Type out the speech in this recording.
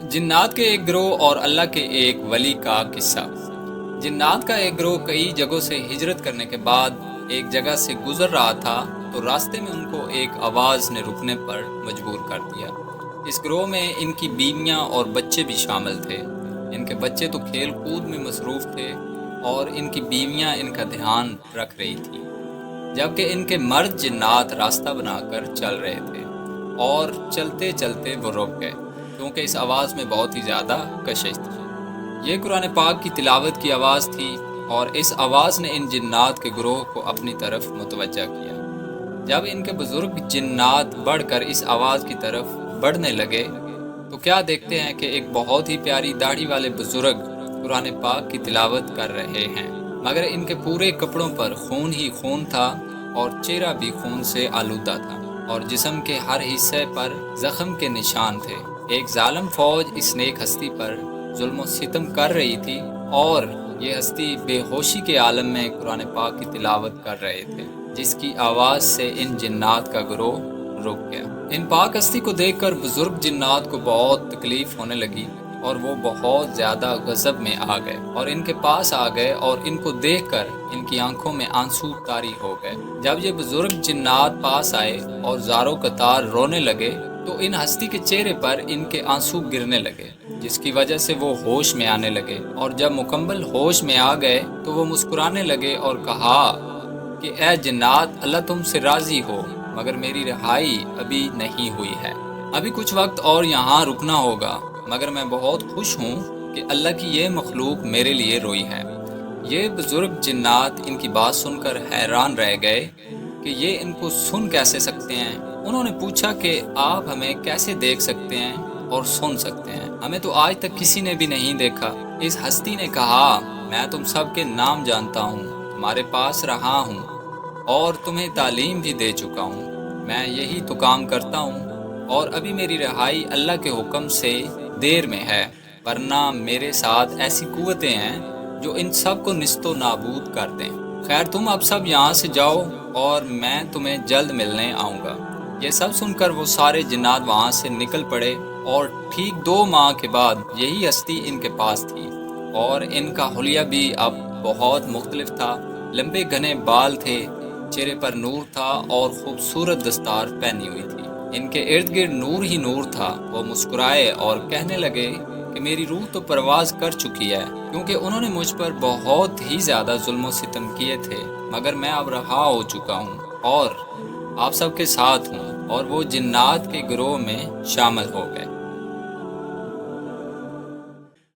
جنات کے ایک گروہ اور اللہ کے ایک ولی کا قصہ۔ جنات کا ایک گروہ کئی جگہوں سے ہجرت کرنے کے بعد ایک جگہ سے گزر رہا تھا تو راستے میں ان کو ایک آواز نے رکنے پر مجبور کر دیا۔ اس گروہ میں ان کی بیویاں اور بچے بھی شامل تھے۔ ان کے بچے تو کھیل کود میں مصروف تھے اور ان کی بیویاں ان کا دھیان رکھ رہی تھیں، جبکہ ان کے مرد جنات راستہ بنا کر چل رہے تھے اور چلتے چلتے وہ رک گئے کیونکہ اس آواز میں بہت ہی زیادہ کشش تھی۔ یہ قرآن پاک کی تلاوت کی آواز تھی اور اس آواز نے ان جنات کے گروہ کو اپنی طرف متوجہ کیا۔ جب ان کے بزرگ جنات بڑھ کر اس آواز کی طرف بڑھنے لگے تو کیا دیکھتے ہیں کہ ایک بہت ہی پیاری داڑھی والے بزرگ قرآن پاک کی تلاوت کر رہے ہیں، مگر ان کے پورے کپڑوں پر خون ہی خون تھا اور چہرہ بھی خون سے آلودہ تھا اور جسم کے ہر حصے پر زخم کے نشان تھے۔ ایک ظالم فوج اس نیک ہستی پر ظلم و ستم کر رہی تھی اور یہ ہستی بے ہوشی کے عالم میں قرآن پاک کی تلاوت کر رہے تھے، جس کی آواز سے ان جنات کا گروہ رک گیا۔ ان پاک ہستی کو دیکھ کر بزرگ جنات کو بہت تکلیف ہونے لگی اور وہ بہت زیادہ غضب میں آ گئے اور ان کے پاس آ گئے اور ان کو دیکھ کر ان کی آنکھوں میں آنسو طاری ہو گئے۔ جب یہ بزرگ جنات پاس آئے اور زاروں قطار رونے لگے تو ان ہستی کے چہرے پر ان کے آنسو گرنے لگے، جس کی وجہ سے وہ ہوش میں آنے لگے، اور جب مکمل ہوش میں آ گئے تو وہ مسکرانے لگے اور کہا کہ اے جنات، اللہ تم سے راضی ہو، مگر میری رہائی ابھی نہیں ہوئی ہے۔ ابھی کچھ وقت اور یہاں رکنا ہوگا، مگر میں بہت خوش ہوں کہ اللہ کی یہ مخلوق میرے لیے روئی ہے۔ یہ بزرگ جنات ان کی بات سن کر حیران رہ گئے کہ یہ ان کو سن کیسے سکتے ہیں۔ انہوں نے پوچھا کہ آپ ہمیں کیسے دیکھ سکتے ہیں اور سن سکتے ہیں؟ ہمیں تو آج تک کسی نے بھی نہیں دیکھا۔ اس ہستی نے کہا، میں تم سب کے نام جانتا ہوں، تمہارے پاس رہا ہوں اور تمہیں تعلیم بھی دے چکا ہوں۔ میں یہی تو کام کرتا ہوں اور ابھی میری رہائی اللہ کے حکم سے دیر میں ہے، ورنہ میرے ساتھ ایسی قوتیں ہیں جو ان سب کو نیست و نابود کر دیں۔ خیر، تم اب سب یہاں سے جاؤ اور میں تمہیں جلد ملنے آؤں گا۔ یہ سب سن کر وہ سارے جنات وہاں سے نکل پڑے اور ٹھیک 2 ماہ کے بعد یہی ہستی ان کے پاس تھی اور ان کا حلیہ بھی اب بہت مختلف تھا۔ لمبے گھنے بال تھے، چہرے پر نور تھا اور خوبصورت دستار پہنی ہوئی تھی۔ ان کے ارد گرد نور ہی نور تھا۔ وہ مسکرائے اور کہنے لگے کہ میری روح تو پرواز کر چکی ہے، کیونکہ انہوں نے مجھ پر بہت ہی زیادہ ظلم و ستم کیے تھے، مگر میں اب رہا ہو چکا ہوں اور آپ سب کے ساتھ ہوں، اور وہ جنات کے گروہ میں شامل ہو گئے۔